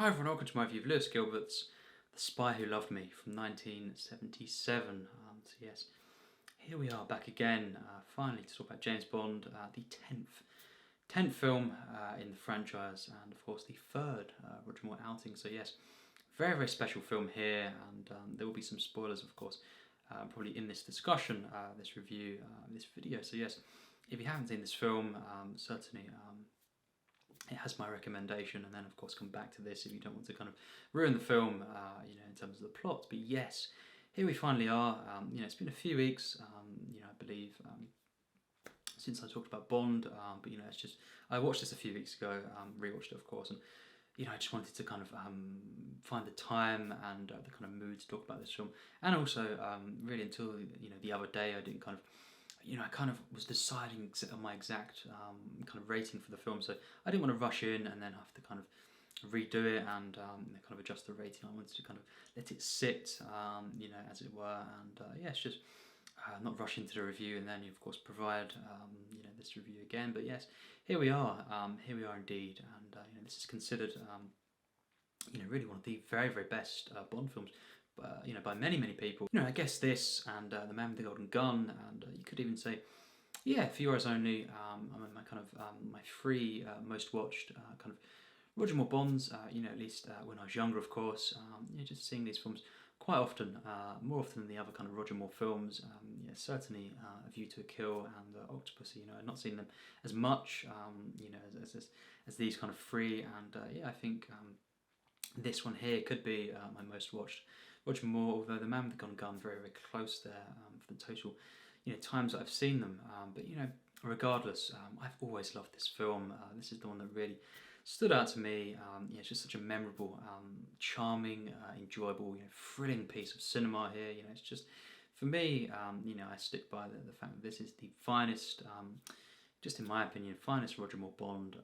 Hi everyone, welcome to my review of Lewis Gilbert's The Spy Who Loved Me from 1977. So yes, here we are back again, finally to talk about James Bond, the 10th film in the franchise, and of course the third Roger Moore outing. So yes, very, very special film here, and there will be some spoilers, of course, probably in this discussion, this review, this video. So yes, if you haven't seen this film, certainly it has my recommendation, and then of course come back to this if you don't want to kind of ruin the film, in terms of the plot. But yes, here we finally are. It's been a few weeks, I believe, since I talked about Bond, but it's just, I watched this a few weeks ago, rewatched it of course, and I just wanted to kind of find the time and the kind of mood to talk about this film, and also really until the other day I didn't kind of, I kind of was deciding on my exact kind of rating for the film, so I didn't want to rush in and then have to kind of redo it and kind of adjust the rating. I wanted to kind of let it sit, as it were, and it's just not rush into the review and then of course provide this review again. But yes, here we are indeed, and this is considered really one of the very, very best Bond films, by many, many people. I guess this and The Man with the Golden Gun, and you could even say, yeah, For Your Eyes Only, my kind of my three most watched kind of Roger Moore Bonds. At least when I was younger, of course. Just seeing these films quite often, more often than the other kind of Roger Moore films. Certainly A View to a Kill and Octopussy. I've not seen them as much, as these kind of three, and I think this one here could be my most watched Roger Moore, although The Man with the Golden Gun very, very close there for the total times that I've seen them. But regardless, I've always loved this film. This is the one that really stood out to me. It's just such a memorable, charming, enjoyable, thrilling piece of cinema here. It's just, for me, I stick by the fact that this is the finest, just in my opinion, finest Roger Moore Bond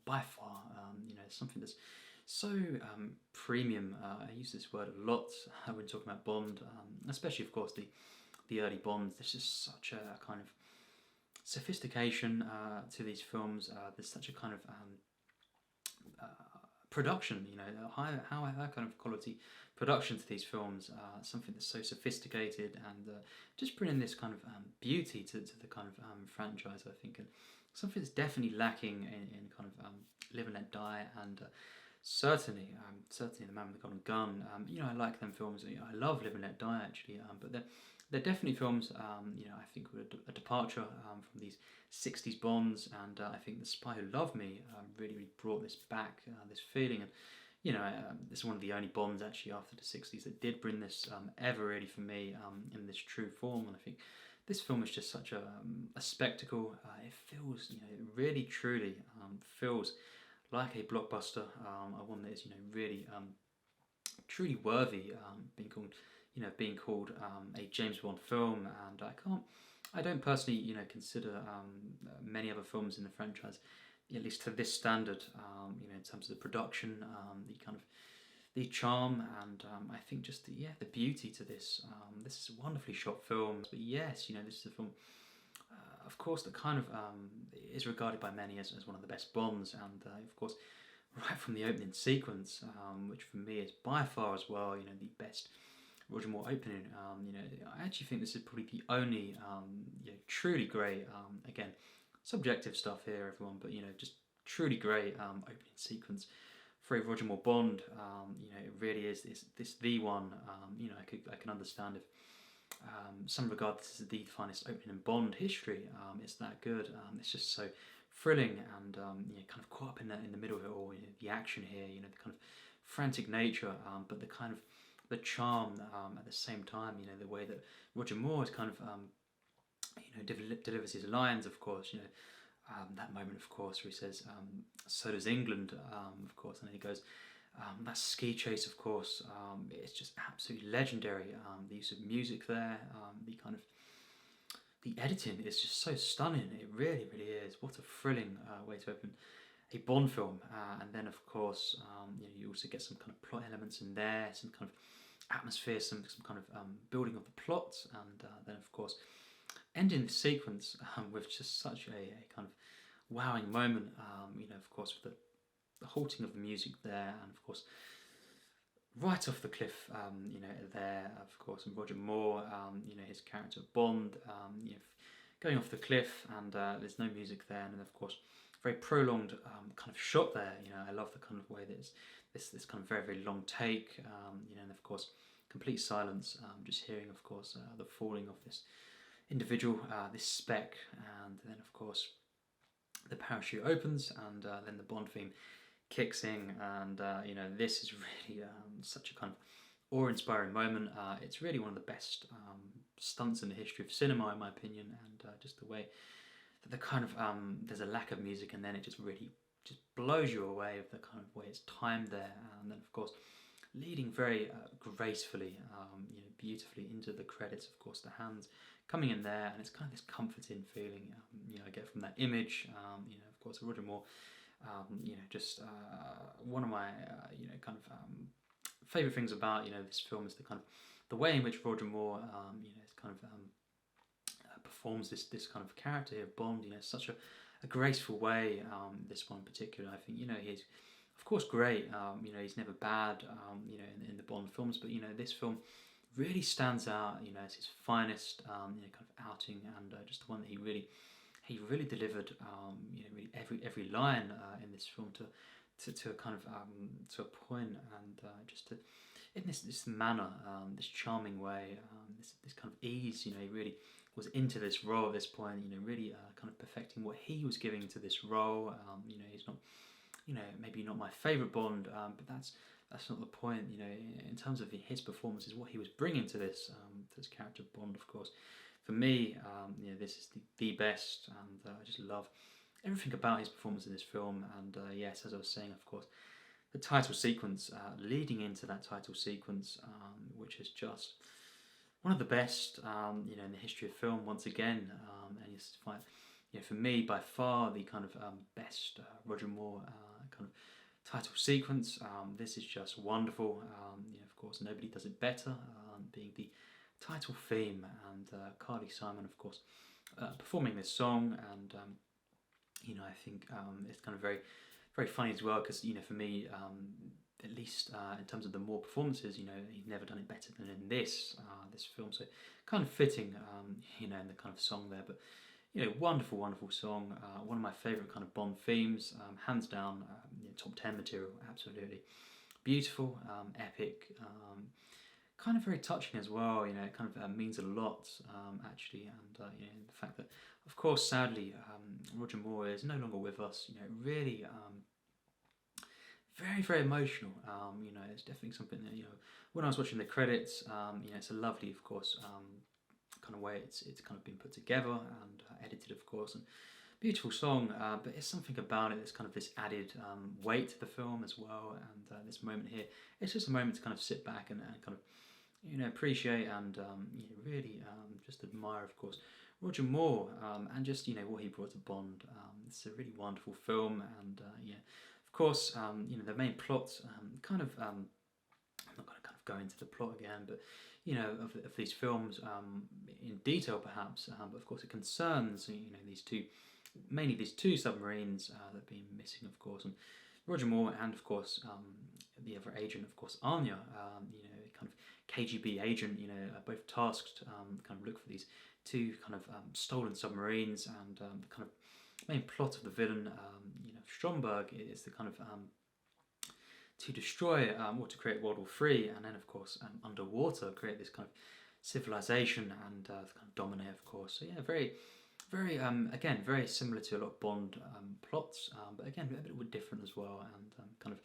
by far. Something that's so premium. I use this word a lot when talking about Bond, especially of course the early Bonds. There's just such a kind of sophistication to these films. There's such a kind of production, high kind of quality production to these films. Something that's so sophisticated and just bringing this kind of beauty to the kind of franchise, I think, and something that's definitely lacking in kind of Live and Let Die, and certainly The Man with the Golden Gun. I like them films. I love Live and Let Die actually, but they're definitely films. I think were a departure from these '60s Bonds, and I think The Spy Who Loved Me really, really brought this back, this feeling. And this is one of the only Bonds actually after the '60s that did bring this ever really for me in this true form. And I think this film is just such a spectacle. It feels, it really truly feels like a blockbuster, one that is really truly worthy being called a James Bond film. And I don't personally consider many other films in the franchise, at least to this standard, in terms of the production, the kind of the charm, and I think just the beauty to this. This is a wonderfully shot film. But yes, this is a film, of course, that kind of is regarded by many as one of the best Bonds, and of course, right from the opening sequence, which for me is by far as well, the best Roger Moore opening. I actually think this is probably the only truly great, again, subjective stuff here, everyone, but just truly great opening sequence for a Roger Moore Bond. It really is this the one. I can understand if some regard this as the finest opening in Bond history. It's that good. It's just so thrilling and kind of caught up in the middle of it all. The action here, the kind of frantic nature, but the kind of the charm at the same time. The way that Roger Moore is kind of delivers his lines, of course. That moment, of course, where he says, "So does England," of course, and then he goes. That ski chase, of course, it's just absolutely legendary. The use of music there, the editing is just so stunning. It really, really is. What a thrilling way to open a Bond film. And then, of course, you also get some kind of plot elements in there, some kind of atmosphere, some kind of building of the plot, and then, of course, ending the sequence with just such a kind of wowing moment. Of course, with the halting of the music there, and of course, right off the cliff, there, of course, and Roger Moore, his character Bond, going off the cliff, and there's no music there, and then of course, very prolonged kind of shot there. I love the kind of way that it's this kind of very, very long take, and of course, complete silence, just hearing, of course, the falling of this individual, this spec, and then of course, the parachute opens, and then the Bond theme kicks in, and this is really such a kind of awe-inspiring moment. It's really one of the best stunts in the history of cinema, in my opinion, and just the way that the kind of there's a lack of music, and then it just really just blows you away with the kind of way it's timed there, and then of course leading very gracefully, beautifully into the credits. Of course, the hands coming in there, and it's kind of this comforting feeling, I get from that image. Of course, Roger Moore. Just one of my kind of favorite things about this film is the kind of the way in which Roger Moore kind of performs this kind of character here of Bond. Such a graceful way. This one in particular, I think he's of course great. He's never bad. In the Bond films, but this film really stands out. As his finest kind of outing, and just the one that he really delivered, really every line in this film to a kind of to a point, and just to in this manner, this charming way, this kind of ease. He really was into this role at this point. Really kind of perfecting what he was giving to this role. He's not, maybe not my favourite Bond, but that's not the point. In terms of his performances, what he was bringing to this character Bond, of course. For me, this is the best, and I just love everything about his performance in this film. And yes, as I was saying, of course, the title sequence, leading into that title sequence, which is just one of the best, in the history of film. Once again, and it's for me, by far the kind of best Roger Moore kind of title sequence. This is just wonderful. Of course, nobody does it better, being the title theme, and Carly Simon, of course, performing this song, and I think it's kind of very, very funny as well, because for me, at least in terms of the Moore performances, he's never done it better than in this film. So kind of fitting, in the kind of song there, but wonderful, wonderful song. One of my favourite kind of Bond themes, hands down, top 10 material, absolutely beautiful, epic. Kind of very touching as well. It kind of means a lot, actually, and the fact that, of course, sadly, Roger Moore is no longer with us. Really, very, very emotional. It's definitely something that when I was watching the credits, it's a lovely, of course, kind of way it's kind of been put together and edited, of course, and beautiful song. But it's something about it. There's kind of this added weight to the film as well, and this moment here, it's just a moment to kind of sit back and kind of appreciate and really just admire, of course, Roger Moore, and just what he brought to Bond. It's a really wonderful film, and of course, the main plot, kind of I'm not going to kind of go into the plot again, but of these films in detail perhaps, but of course it concerns mainly these two submarines that have been missing, of course, and Roger Moore, and of course the other agent, of course, Anya, kind of KGB agent, both tasked kind of look for these two kind of stolen submarines, and the kind of main plot of the villain, Stromberg, is the kind of to destroy or to create World War III, and then of course underwater create this kind of civilization and kind of dominate, of course. So yeah, very, very again, very similar to a lot of Bond plots, but again a bit different as well, and kind of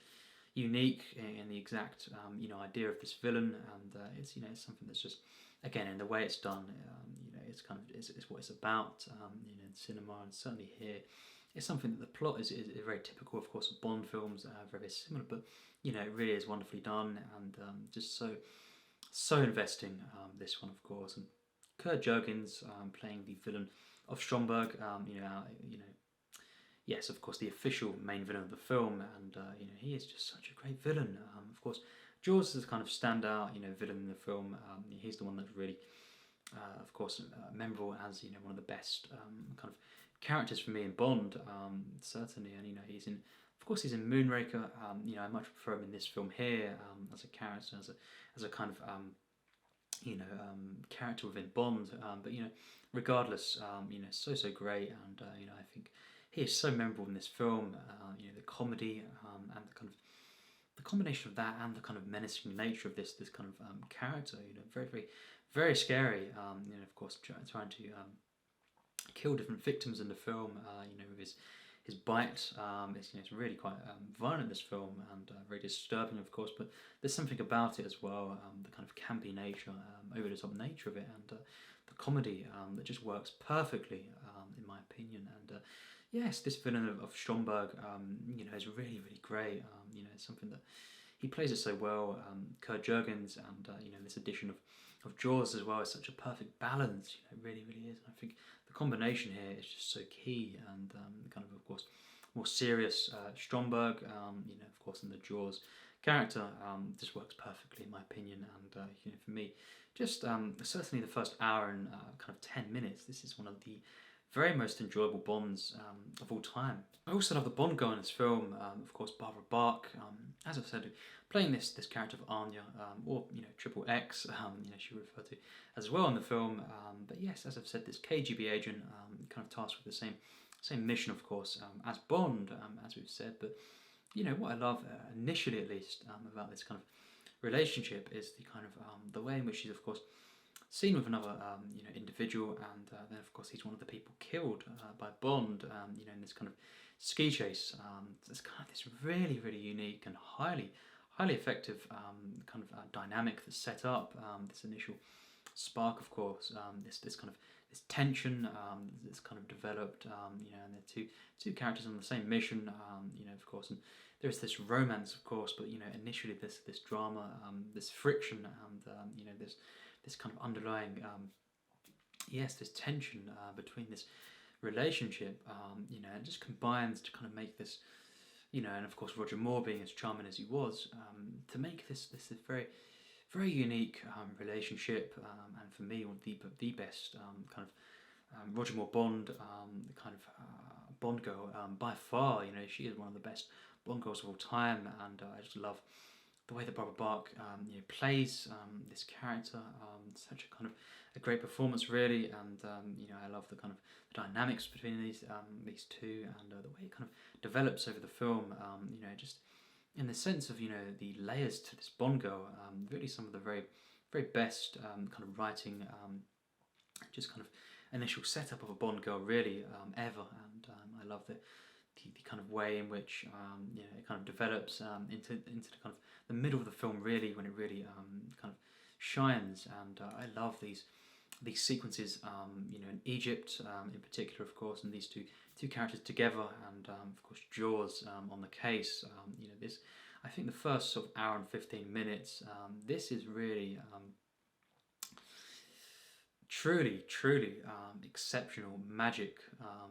unique in the exact idea of this villain, and it's it's something that's just, again, in the way it's done, it's kind of it's what it's about, in cinema, and certainly here it's something that the plot is very typical, of course, of Bond films, very, very similar, but it really is wonderfully done, and just so investing, this one, of course. And Kurt Jürgens playing the villain of Stromberg, yes, of course, the official main villain of the film, and he is just such a great villain. Of course, Jaws is a kind of standout, villain in the film. He's the one that's really, of course, memorable as one of the best kind of characters for me in Bond, certainly. And he's in, of course, he's in Moonraker. You know, I much prefer him in this film here as a character, as a kind of character within Bond. But you know, regardless, you know, so great, and you know, I think he is so memorable in this film. You know, the comedy and the kind of the combination of that and the kind of menacing nature of this kind of character. You know, very scary. You know, of course, trying to kill different victims in the film. You know, with his bite. It's really quite violent, this film, and very disturbing, of course. But there's something about it as well, the kind of campy nature, over the top nature of it, and the comedy that just works perfectly, in my opinion. And yes, this villain of Stromberg, you know, is really great. You know, it's something that he plays it so well. Kurt Jürgens, and you know, this edition of Jaws as well is such a perfect balance. You know, it really is. And I think the combination here is just so key, and kind of course, more serious Stromberg, you know, of course, in the Jaws character, just works perfectly, in my opinion. And you know, for me, just certainly the first hour and kind of 10 minutes, this is one of the very most enjoyable Bonds of all time. I also love the Bond girl in this film, of course, Barbara Bach. As I've said, playing this character of Anya, or you know, Triple X, you know, she referred to as well in the film. But yes, as I've said, this KGB agent, kind of tasked with the same mission, of course, as Bond, as we've said. But you know, what I love initially, at least, about this kind of relationship is the kind of the way in which she's, of course, seen with another you know, individual, and then of course he's one of the people killed by Bond, you know, in this kind of ski chase. It's kind of this really unique and highly effective kind of dynamic that's set up. This initial spark, of course, this kind of this tension that's kind of developed, you know, and the two characters on the same mission, you know, of course, and there's this romance, of course, but you know, initially this drama, this friction, and you know, this kind of underlying, this tension between this relationship, you know, it just combines to kind of make this, you know, and of course Roger Moore being as charming as he was, to make this very unique relationship, and for me, one of the best kind of Roger Moore Bond, kind of Bond girl by far. You know, she is one of the best Bond girls of all time, and I just love the way that Barbara Bach you know, plays this character. Such a kind of a great performance, really, and you know, I love the kind of dynamics between these two, and the way it kind of develops over the film. You know, just in the sense of, you know, the layers to this Bond girl, really some of the very best kind of writing, just kind of initial setup of a Bond girl, really, ever. And I love the kind of way in which you know, it kind of develops into the kind of the middle of the film, really, when it really kind of shines. And I love these sequences, you know, in Egypt in particular, of course, and these two characters together, and of course Jaws on the case. You know, this, I think the first sort of hour and 15 minutes, this is really truly exceptional magic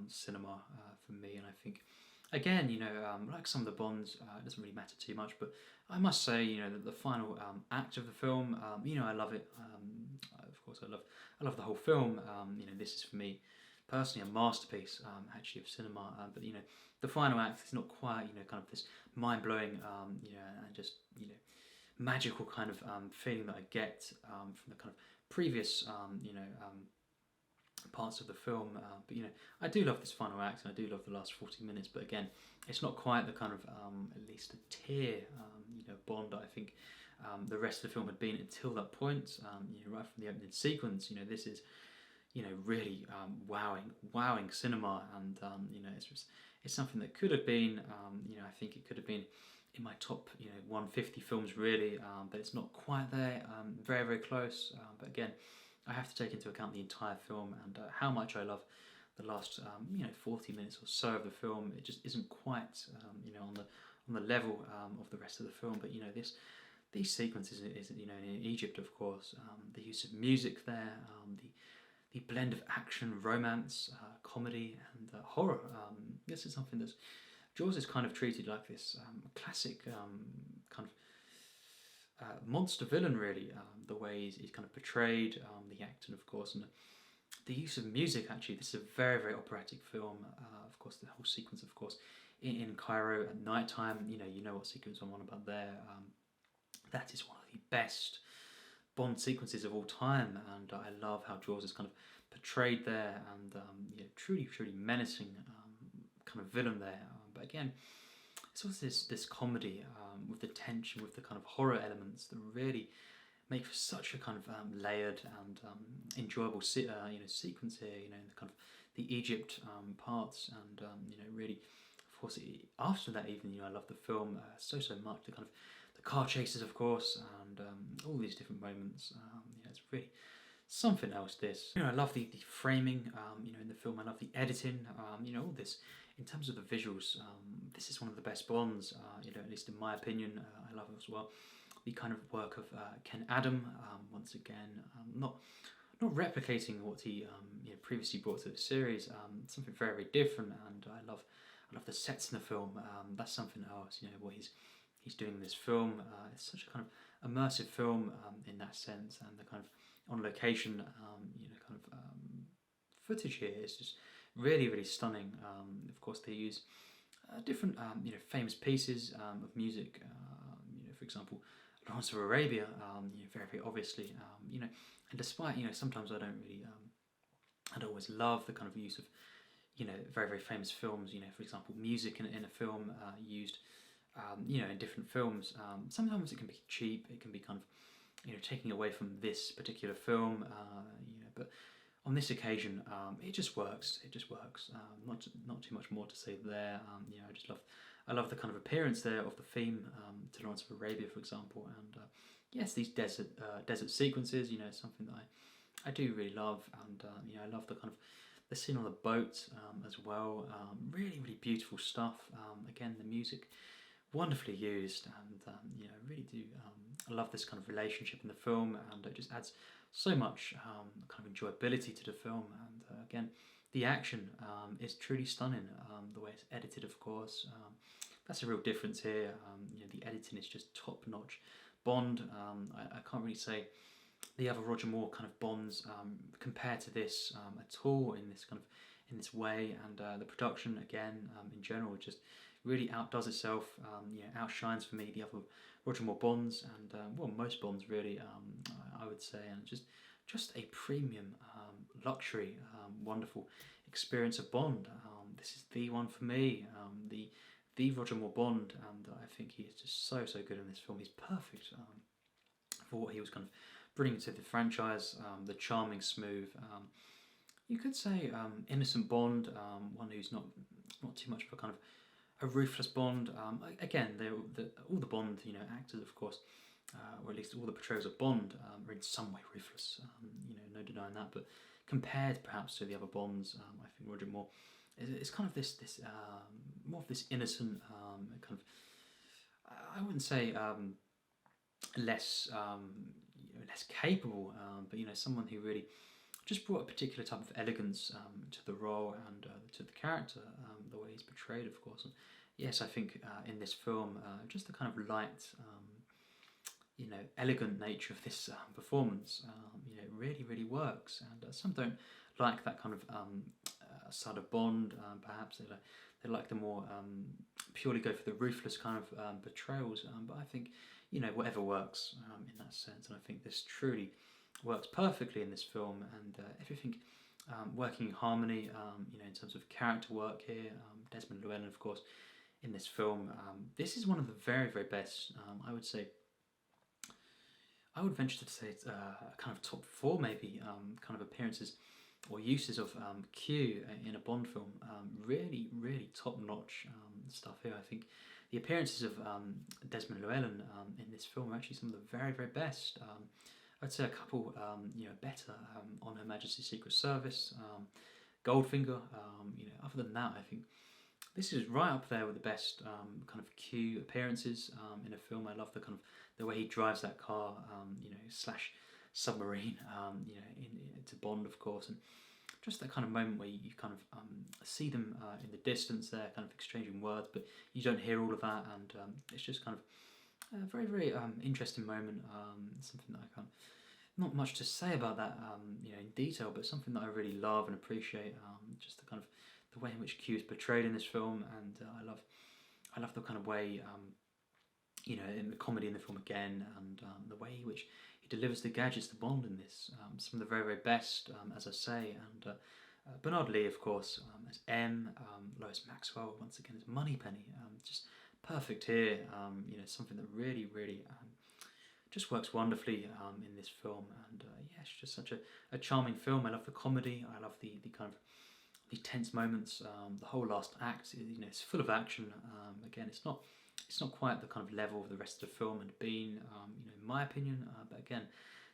cinema for me. And I think, again, you know, like some of the Bonds, it doesn't really matter too much, but I must say, you know, that the final act of the film, you know, I love it. Of course, I love the whole film. You know, this is for me personally a masterpiece, actually, of cinema. But you know, the final act is not quite, you know, kind of this mind-blowing, you know, and just, you know, magical kind of feeling that I get from the kind of previous, you know, parts of the film. But you know, I do love this final act, and I do love the last 40 minutes. But again, it's not quite the kind of at least a tier, you know, Bond I think the rest of the film had been until that point. You know, right from the opening sequence, you know, this is, you know, really wowing cinema, and you know, it's something that could have been, you know, I think it could have been in my top, you know, 150 films, really, but it's not quite there. Very close. But again, I have to take into account the entire film, and how much I love the last, you know, 40 minutes or so of the film. It just isn't quite, you know, on the level of the rest of the film. But you know, these sequences is, you know, in Egypt, of course, the use of music there, the blend of action, romance, comedy, and horror. This is something that's Jaws is kind of treated like this classic kind of monster villain, really. The way he's kind of portrayed, the acting, of course, and the use of music. Actually, this is a very operatic film. Of course, the whole sequence, of course, in Cairo at night time. You know what sequence I'm on about there. That is one of the best Bond sequences of all time, and I love how Jaws is kind of portrayed there, and truly menacing kind of villain there. But again, it's also this comedy with the tension, with the kind of horror elements that really make for such a kind of layered and enjoyable sequence here. In the kind of the Egypt parts, and really, of course, after that even, I love the film so much. The kind of the car chases, of course, and all these different moments. It's really something else. This, I love the framing. In the film, I love the editing. All this in terms of the visuals. This is one of the best Bonds. At least in my opinion. I love it as well. The kind of work of Ken Adam, once again, not replicating what he previously brought to the series. Something very different, and I love the sets in the film. That's something else. What he's doing in this film. It's such a kind of immersive film in that sense, and the kind of on location, footage here is just really stunning. Of course, they use different famous pieces of music. For example, Lawrence of Arabia. Very obviously. And despite sometimes I don't really I don't always love the kind of use of very famous films. For example, music in a film used in different films. Sometimes it can be cheap. It can be kind of taking away from this particular film. But on this occasion, it just works. It just works. Not too much more to say there. I love the kind of appearance there of the theme to Lawrence of Arabia, for example, and yes, these desert sequences. Something that I do really love, and I love the kind of the scene on the boat as well. Really beautiful stuff. Again, the music wonderfully used, and I really do. I love this kind of relationship in the film, and it just adds so much kind of enjoyability to the film. And again, the action is truly stunning. The way it's edited, of course, that's a real difference here. The editing is just top notch. Bond, I can't really say the other Roger Moore kind of Bonds compared to this at all in this way, and the production again in general just really outdoes itself. Outshines for me the other Roger Moore Bonds, and most Bonds really, I would say, and just a premium luxury wonderful experience of Bond. This is the one for me, the Roger Moore Bond, and I think he is just so good in this film. He's perfect for what he was kind of bringing to the franchise. The charming, smooth, you could say innocent Bond, one who's not too much of a kind of a ruthless Bond. Again, all the Bond actors, of course, or at least all the portrayals of Bond are in some way ruthless. No denying that. But compared perhaps to the other Bonds, I think Roger Moore is kind of this more of this innocent kind of. I wouldn't say less less capable, but someone who really just brought a particular type of elegance to the role and to the character, the way he's portrayed, of course. And yes, I think in this film, just the kind of light, elegant nature of this performance, really works. And some don't like that kind of side of Bond. Perhaps they like the more purely go for the ruthless kind of portrayals. But I think whatever works in that sense, and I think this truly works perfectly in this film, and everything working in harmony. In terms of character work here, Desmond Llewelyn, of course, in this film. This is one of the very best. I would say. I would venture to say it's kind of top 4 maybe kind of appearances or uses of Q in a Bond film. Really top notch stuff here. I think the appearances of Desmond Llewelyn in this film are actually some of the very best. I'd say a couple, better on Her Majesty's Secret Service, Goldfinger. Other than that, I think this is right up there with the best kind of Q appearances in a film. I love the kind of the way he drives that car, slash submarine, into Bond, of course, and just that kind of moment where you kind of see them in the distance there, kind of exchanging words, but you don't hear all of that, and it's just kind of a very interesting moment. Something that I can't, not much to say about that, in detail, but something that I really love and appreciate. Just the kind of the way in which Q is portrayed in this film, and I love the kind of way in the comedy in the film again, and the way in which he delivers the gadgets to Bond in this. Some of the very, very best, as I say, and Bernard Lee, of course, as M, Lois Maxwell once again as Moneypenny, just perfect here. Something that really, really just works wonderfully in this film, and it's just such a charming film. I love the comedy. I love the kind of the tense moments. The whole last act, it's full of action. Again, it's not quite the kind of level of the rest of the film had been, in my opinion. But again,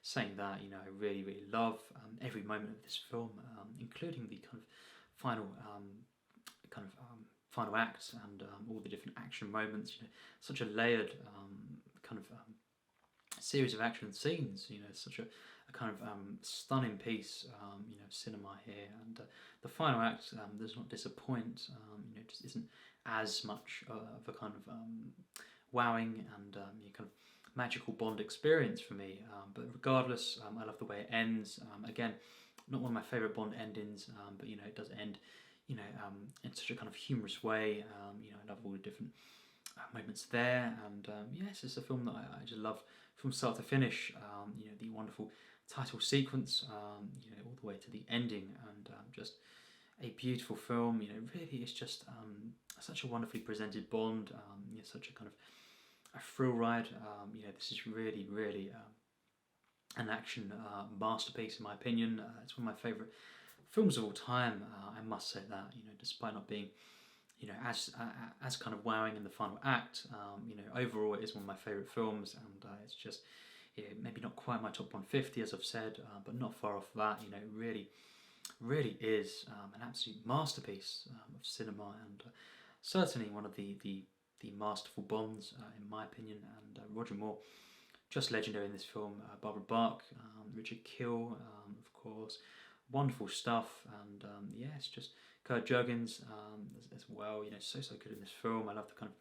saying that, I really, really love every moment of this film, including the kind of final final acts and all the different action moments. Such a layered kind of series of action scenes. Such a kind of stunning piece, of cinema here, and the final act does not disappoint. Just isn't as much of a kind of wowing and kind of magical Bond experience for me. But regardless, I love the way it ends. Again, not one of my favourite Bond endings, but it does end, in such a kind of humorous way. I love all the different moments there, and yes, it's a film that I just love from start to finish. The wonderful title sequence, all the way to the ending, and just a beautiful film. Really, it's just such a wonderfully presented Bond. Such a kind of a thrill ride. This is really, really an action masterpiece in my opinion. It's one of my favourite films of all time. I must say that. Despite not being as kind of wowing in the final act, overall it is one of my favourite films, and it's just maybe not quite my top 150 as I've said, but not far off that. It really, really is an absolute masterpiece of cinema, and certainly one of the masterful Bonds in my opinion. And Roger Moore, just legendary in this film. Barbara Bach, Richard Kiel, of course, wonderful stuff, and it's just Jürgens as well. So good in this film. I love the kind of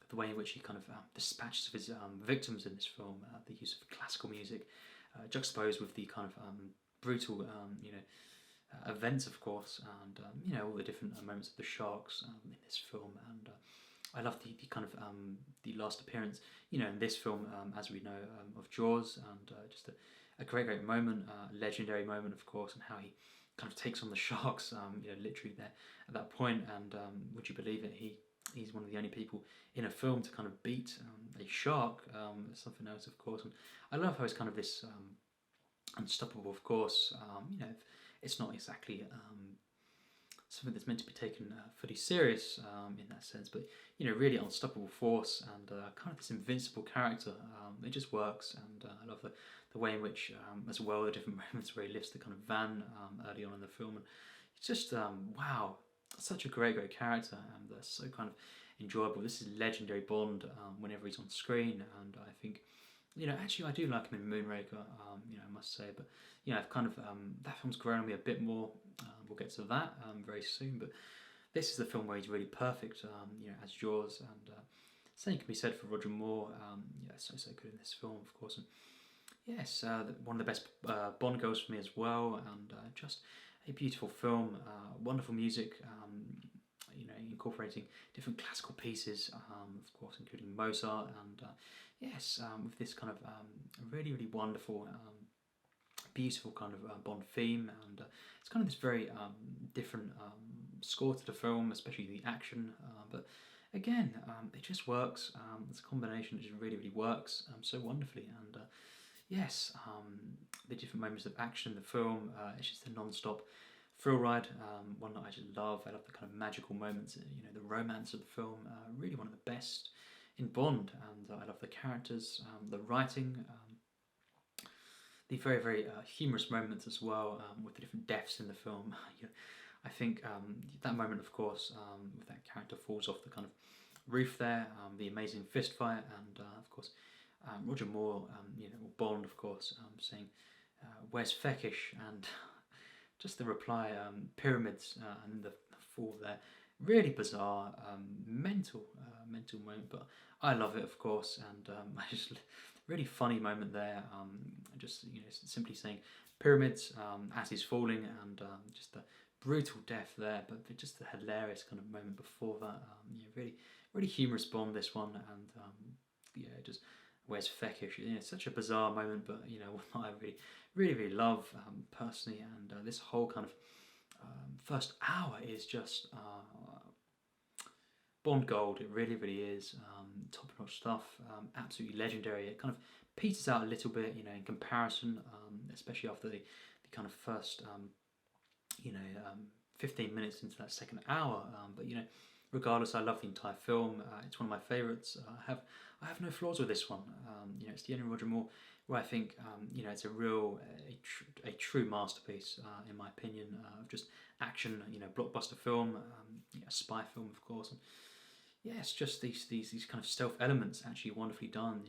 the way in which he kind of dispatches of his victims in this film. The use of classical music juxtaposed with the kind of brutal events, of course, and all the different moments of the sharks in this film. And I love the kind of the last appearance, in this film, as we know, of Jaws, and just a great moment, legendary moment, of course, and how he kind of takes on the sharks, literally there at that point. And would you believe it, he's one of the only people in a film to kind of beat a shark. Something else, of course. And I love how it's kind of this unstoppable, of course. It's not exactly something that's meant to be taken fully serious in that sense, but really unstoppable force, and kind of this invincible character. It just works, and I love the way in which, as well, the different moments where he lifts the kind of van early on in the film, and it's just wow, such a great character, and so kind of enjoyable. This is legendary Bond whenever he's on screen, and I think actually I do like him in Moonraker, I must say, but I've kind of that film's grown on me a bit more. We'll get to that very soon, but this is the film where he's really perfect, as Jaws, and same can be said for Roger Moore. So good in this film, of course, and yes, one of the best Bond girls for me as well, and just a beautiful film, wonderful music, incorporating different classical pieces, of course, including Mozart, and with this kind of really, really wonderful, beautiful kind of Bond theme, and it's kind of this very different score to the film, especially the action, but again, it just works. It's a combination that just really, really works so wonderfully, and the different moments of action in the film, it's just a non-stop thrill ride, one that I just love. I love the kind of magical moments, the romance of the film, really one of the best in Bond, and I love the characters, the writing, the very, very humorous moments as well, with the different deaths in the film. I think that moment, of course, with that character falls off the kind of roof there, the amazing fist fight, and of course Roger Moore, or Bond, of course, saying, "Where's Feckish?" and just the reply, "Pyramids," and the fall there. Really bizarre, mental moment, but I love it, of course, and I just really funny moment there. Just simply saying pyramids as he's falling, and just the brutal death there, but just the hilarious kind of moment before that. Really humorous Bond, this one, and just where's Feckish? Such a bizarre moment, but one I really love personally, and this whole kind of first hour is just Bond gold. It really is top-notch stuff, absolutely legendary. It kind of peters out a little bit, in comparison, especially after the kind of first 15 minutes into that second hour. But regardless, I love the entire film. It's one of my favourites. I have no flaws with this one. It's the only Roger Moore where I think it's a true masterpiece in my opinion, of just action, blockbuster film, spy film, of course. And it's just these kind of stealth elements actually wonderfully done.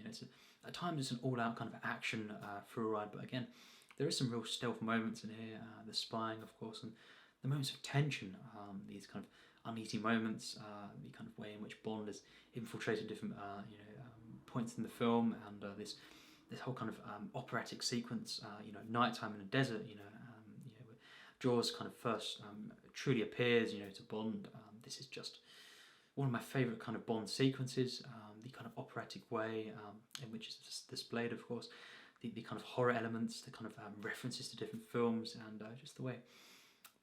At times it's an all-out kind of action through ride, but again, there is some real stealth moments in here. The spying, of course, and the moments of tension. These kind of uneasy moments. The kind of way in which Bond is infiltrated different points in the film, and this whole kind of operatic sequence. Nighttime in the desert. Where Jaws kind of first truly appears. To Bond. This is just one of my favourite kind of Bond sequences, the kind of operatic way in which it's displayed, of course, the kind of horror elements, the kind of references to different films, and just the way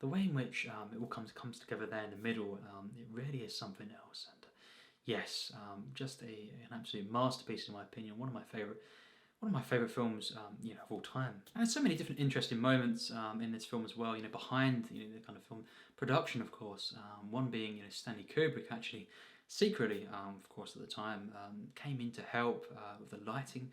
in which it all comes together there in the middle. It really is something else, and yes, just an absolute masterpiece in my opinion. One of my favourite films, of all time. And there's so many different interesting moments in this film as well. Behind the kind of film production, of course. One being, Stanley Kubrick actually secretly, of course, at the time, came in to help with the lighting.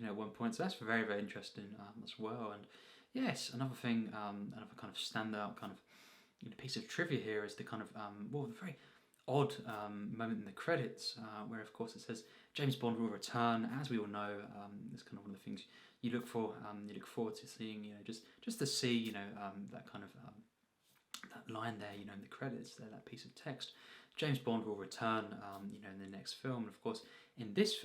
At one point, so that's very, very interesting as well. And yes, another thing, another kind of standout kind of piece of trivia here is the kind of the very odd moment in the credits where, of course, it says James Bond will return. As we all know, it's kind of one of the things you look for. You look forward to seeing, just to see, that kind of that line there, in the credits there, that piece of text. James Bond will return, in the next film. And of course, in this,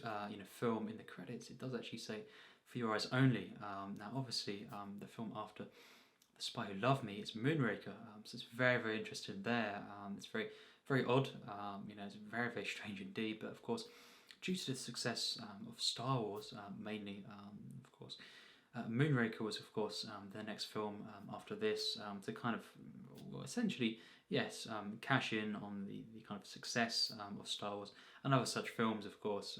film, in the credits, it does actually say "For Your Eyes Only." Now, obviously, the film after The Spy Who Loved Me is Moonraker. So it's very, very interesting there. It's very, very odd. It's very, very strange indeed. But of course, due to the success of Star Wars, mainly, of course, Moonraker was, of course, their next film after this, to kind of, essentially, yes, cash in on the kind of success of Star Wars and other such films, of course.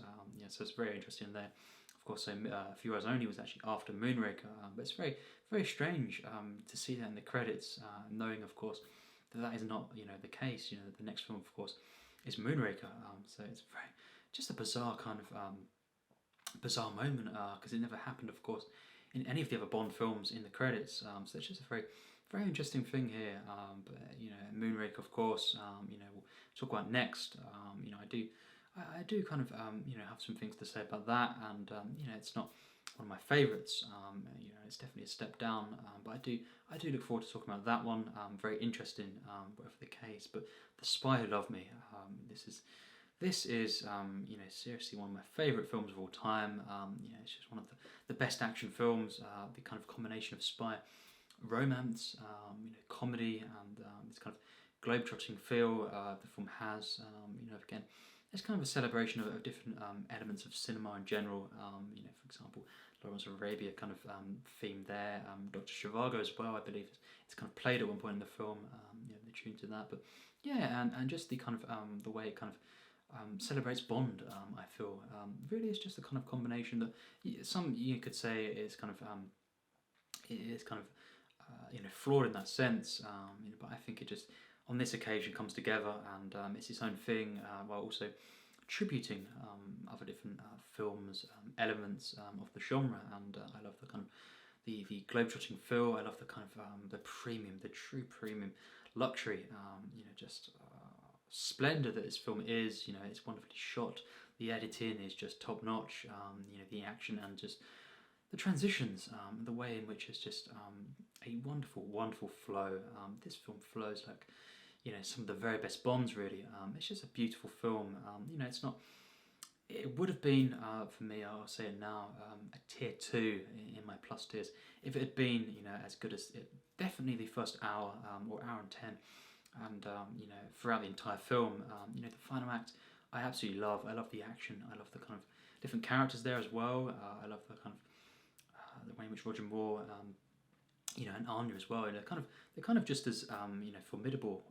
So it's very interesting there. Of course, so A Few Hours Only was actually after Moonraker, but it's very, very strange to see that in the credits, knowing, of course, that is not, the case. The next film, of course, is Moonraker. So it's just a bizarre kind of bizarre moment, because it never happened, of course, in any of the other Bond films in the credits. So it's just a very, very interesting thing here. But Moonraker, of course, we'll talk about next. I do kind of have some things to say about that, and it's not one of my favourites. It's definitely a step down, but I do look forward to talking about that one. Very interesting, whatever the case. But The Spy Who Loved Me, this is seriously one of my favourite films of all time. It's just one of the best action films. The kind of combination of spy romance, comedy, and this kind of globe-trotting feel the film has. Again, it's kind of a celebration of different elements of cinema in general. For example, Lawrence of Arabia kind of theme there. Dr. Zhivago as well, I believe, it's kind of played at one point in the film. The tune to that, but yeah, and just the kind of the way it kind of celebrates Bond. I feel really is just a kind of combination that some you could say is kind of flawed in that sense. But I think it just on this occasion comes together, and it's its own thing, while also tributing other different films, elements of the genre. And I love the kind of the globetrotting feel. I love the kind of the true premium luxury. Just splendor that this film is. It's wonderfully shot. The editing is just top notch. The action and just the transitions, the way in which it's just a wonderful flow. This film flows like some of the very best Bonds, really. It's just a beautiful film. it would have been, for me, I'll say it now, a tier 2 in my plus tiers. If it had been, as good as it, definitely the first hour or hour and 10, and throughout the entire film, the final act I absolutely love. I love the action. I love the kind of different characters there as well. I love the kind of the way in which Roger Moore, and Anya as well. They're kind of just as formidable.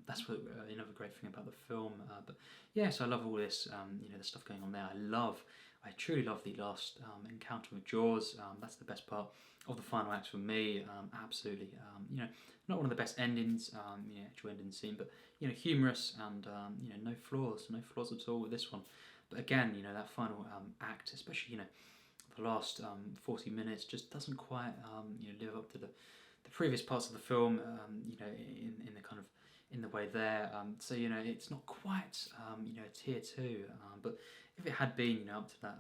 That's what another great thing about the film. But yes, I love all this. The stuff going on there. I truly love the last encounter with Jaws. That's the best part of the final act for me. Absolutely. Not one of the best endings. Actual ending scene, but humorous and no flaws at all with this one. But again, that final act, especially the last 40 minutes, just doesn't quite live up to the previous parts of the film. In the kind of in the way there. So it's not quite a tier 2. But if it had been up to that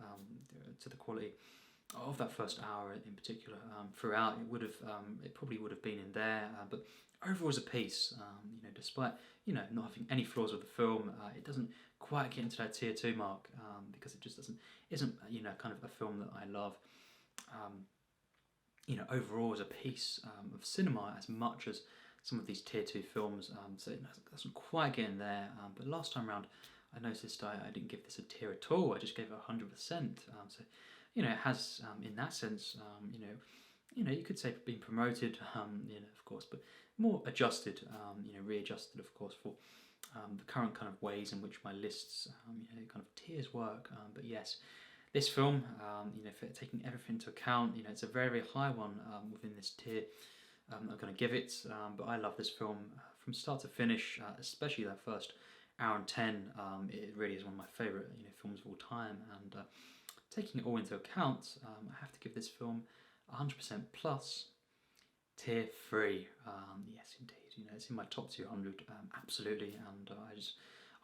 to the quality of that first hour in particular throughout, it probably would have been in there. But overall as a piece, despite not having any flaws with the film, it doesn't quite get into that tier 2 mark because it just isn't kind of a film that I love. Overall as a piece of cinema, as much as some of these tier 2 films, so it doesn't quite get in there. But last time round, I noticed I didn't give this a tier at all. I just gave it 100%. So it has in that sense, you could say being promoted, of course, but more adjusted, readjusted, of course, for the current kind of ways in which my lists, kind of tiers work. But yes, this film, for taking everything into account, it's a very, very high one within this tier. I'm going to give it, but I love this film from start to finish, especially that first hour and 10. It really is one of my favourite films of all time, and taking it all into account, I have to give this film 100% plus tier 3. Yes, indeed. It's in my top 200, absolutely, and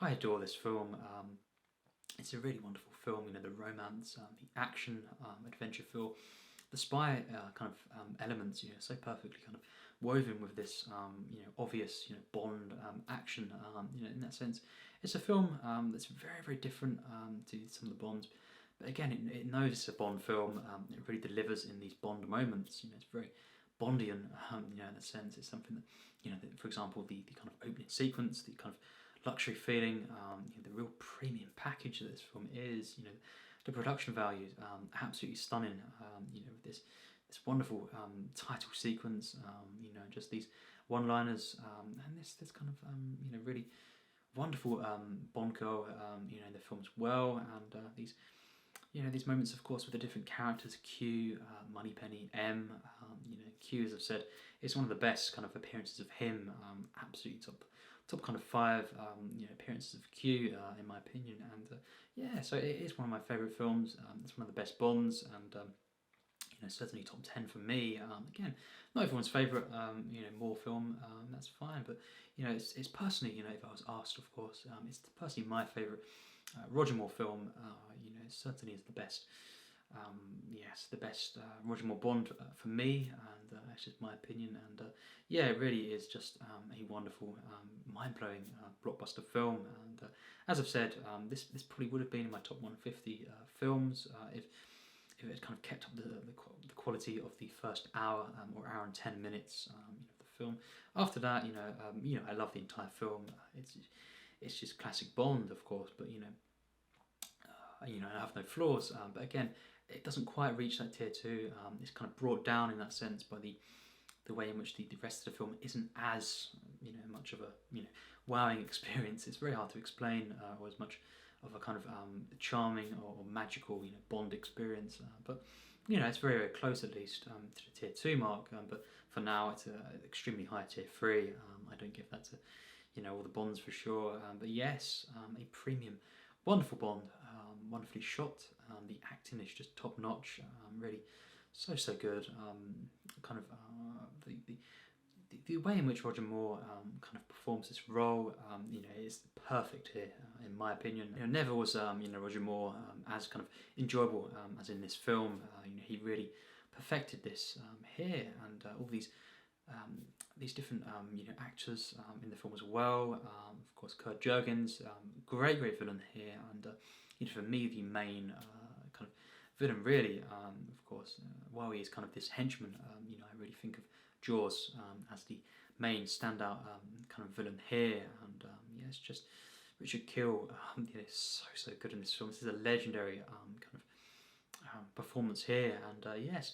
I adore this film. It's a really wonderful film. The romance, the action, adventure feel, the spy kind of elements, so perfectly kind of woven with this, obvious, Bond action. In that sense, it's a film that's very, very different to some of the Bonds. But again, it knows it's a Bond film. It really delivers in these Bond moments. It's very Bondian. In a sense, it's something that, for example, the kind of opening sequence, the kind of luxury feeling, the real premium package that this film is. The production values, absolutely stunning. With this wonderful title sequence. Just these one-liners, and this kind of really wonderful Bond girl. In the film as well, and these moments, of course, with the different characters: Q, Moneypenny, M. Q, as I've said, is one of the best kind of appearances of him. Absolutely top kind of 5 appearances of Q in my opinion, and so it is one of my favourite films. It's one of the best Bonds, and certainly top 10 for me. Again, not everyone's favourite Moore film, that's fine, but it's personally, if I was asked, of course, it's personally my favourite Roger Moore film. It certainly is the best. The best Roger Moore Bond for me, and that's just my opinion. And it really is just a wonderful, mind-blowing blockbuster film. And as I've said, this probably would have been in my top 150 films if it had kind of kept up the quality of the first hour or hour and 10 minutes of the film. After that, I love the entire film. It's just classic Bond, of course, but I have no flaws. But again, it doesn't quite reach that tier 2. It's kind of brought down in that sense by the way in which the rest of the film isn't as much of a wowing experience. It's very hard to explain, or as much of a kind of charming or magical Bond experience. But it's very, very close at least to the tier 2 mark. But for now, it's an extremely high tier 3. I don't give that to all the Bonds for sure. But yes, a premium, wonderful Bond, wonderfully shot. The acting is just top notch. Really, so good. Kind of the way in which Roger Moore kind of performs this role, is perfect here, in my opinion. Never was Roger Moore as kind of enjoyable as in this film. He really perfected this here, and all these different actors in the film as well. Of course, Jürgens, great villain here, and for me, the main kind of villain, really. Of course, while he is kind of this henchman, I really think of Jaws as the main standout kind of villain here, and it's just Richard Kiel, so good in this film. This is a legendary kind of performance here, and yes,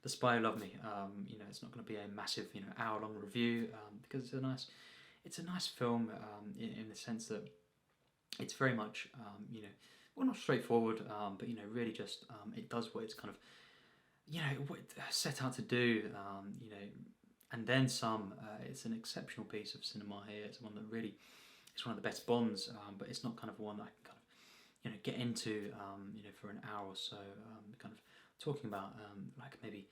The Spy Who Loved Me. It's not going to be a massive hour-long review because it's a nice film in the sense that it's very much not straightforward, but really just it does what it's kind of what it set out to do, and then some. It's an exceptional piece of cinema here. It's one that really, it's one of the best Bonds, but it's not kind of one that I can kind of get into for an hour or so, kind of talking about like maybe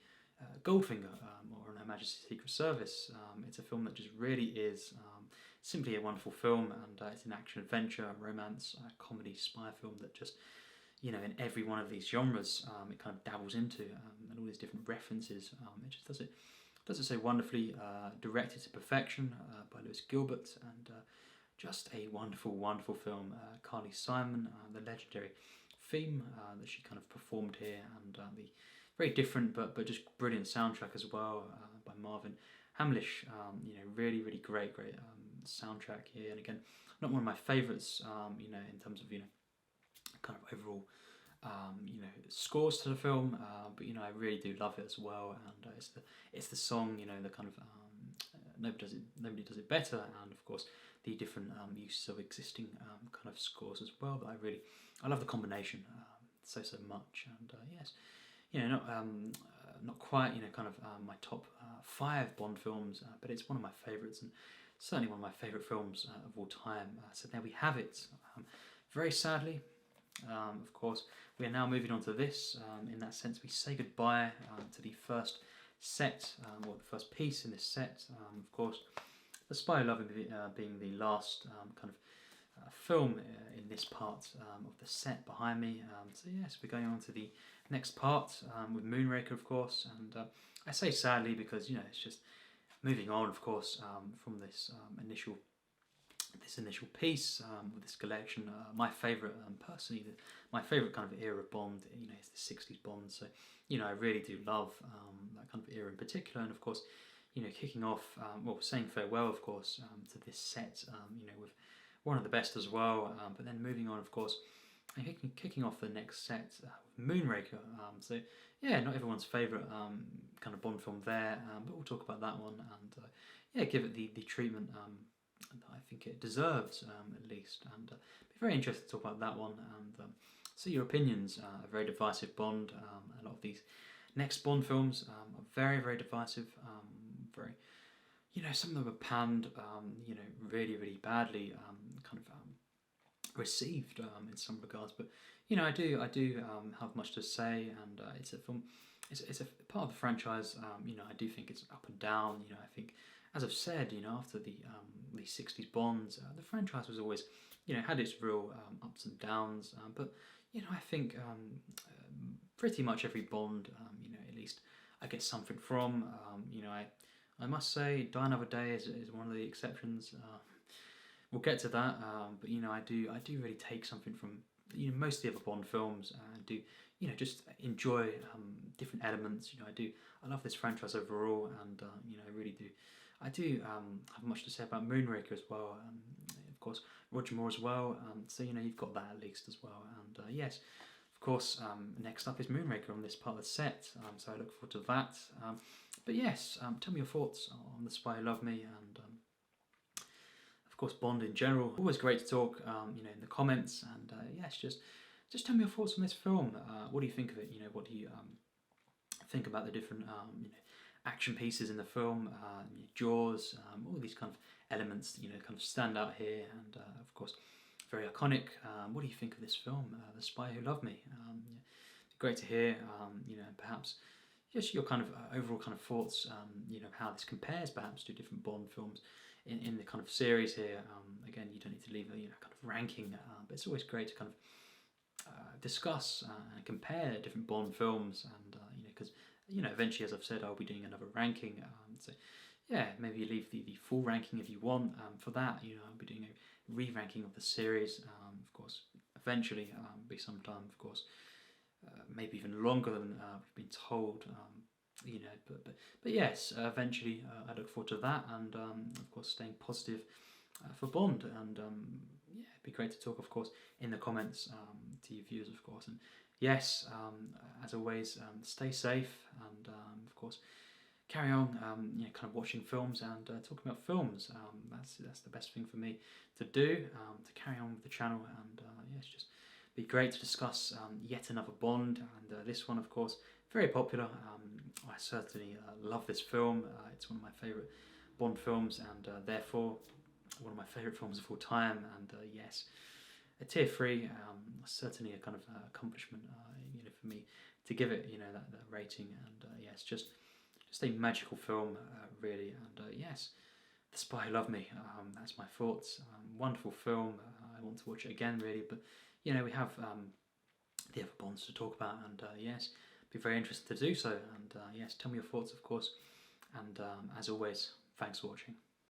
Goldfinger or Her Majesty's Secret Service. It's a film that just really is simply a wonderful film, and it's an action adventure, romance, comedy, spy film that just in every one of these genres it kind of dabbles into, and all these different references. It just does it so wonderfully, directed to perfection by Gilbert, and just a wonderful film. Carly Simon, the legendary theme that she kind of performed here, and the very different but just brilliant soundtrack as well by Marvin Hamlish. Really great soundtrack here, and again, not one of my favourites. In terms of kind of overall scores to the film, but I really do love it as well, and it's the song, the kind of nobody does it better, and of course the different uses of existing kind of scores as well. But I love the combination so much, and yes, not quite kind of my top 5 Bond films, but it's one of my favourites, and certainly one of my favourite films of all time. So there we have it. Very sadly, of course, we are now moving on to this. In that sense, we say goodbye to the first set, or the first piece in this set. Of course, The Spy Who Loved Me being the last kind of film in this part of the set behind me. So yes, we're going on to the next part with Moonraker, of course, and I say sadly because it's just moving on, of course, from this initial piece with this collection. My favourite, personally, my favourite kind of era of Bond, is the 60s Bond. So, I really do love that kind of era in particular. And of course, kicking off, saying farewell, of course, to this set, with one of the best as well. But then moving on, of course, and kicking off the next set with Moonraker. So, yeah, not everyone's favourite kind of Bond film there, but we'll talk about that one, and give it the treatment that I think it deserves, at least, and be very interested to talk about that one, and see your opinions. A very divisive Bond. A lot of these next Bond films are very divisive. Very, some of them are panned, really badly, kind of received in some regards. But I do have much to say, and it's a film. It's a part of the franchise. I do think it's up and down. I think, as I've said, after the 60s Bonds, the franchise was always, had its real ups and downs. But I think pretty much every Bond, at least I get something from. I must say, Die Another Day is one of the exceptions. We'll get to that. But I do really take something from most of the other Bond films, and do just enjoy different elements. I love this franchise overall, and I really do. I do have much to say about Moonraker as well. Of course, Roger Moore as well. So you've got that at least as well. And yes, of course, next up is Moonraker on this part of the set. So I look forward to that. But yes, tell me your thoughts on The Spy Who Loved Me, and of course Bond in general. Always great to talk. In the comments, and yes, just tell me your thoughts on this film. What do you think of it? What do you think about the different action pieces in the film, Jaws, all these kind of elements kind of stand out here, and of course very iconic. What do you think of this film, The Spy Who Loved Me? Great to hear, perhaps just your kind of overall kind of thoughts, how this compares perhaps to different Bond films in the kind of series here. Again, you don't need to leave a kind of ranking, but it's always great to kind of discuss and compare different Bond films, and because eventually, as I've said, I'll be doing another ranking. So yeah, maybe you leave the full ranking if you want. For that, I'll be doing a re-ranking of the series. Of course, eventually be some time, of course, maybe even longer than we've been told. You know, but yes, eventually I look forward to that, and of course staying positive for Bond, and yeah, it'd be great to talk, of course, in the comments to you viewers, of course, and yes, as always, stay safe, and of course carry on, you know, kind of watching films and talking about films. That's the best thing for me to do, to carry on with the channel, and yeah, it's just be great to discuss yet another Bond, and this one, of course, very popular. I certainly love this film. It's one of my favourite Bond films, and therefore one of my favourite films of all time. And yes, a tier 3, certainly a kind of accomplishment, you know, for me to give it, you know, that rating. And yes, just a magical film, really. And yes, The Spy Who Loved Me. That's my thoughts. Wonderful film. I want to watch it again, really. But you know, we have the other Bonds to talk about, and yes, be very interested to do so. And yes, tell me your thoughts, of course. And as always, thanks for watching.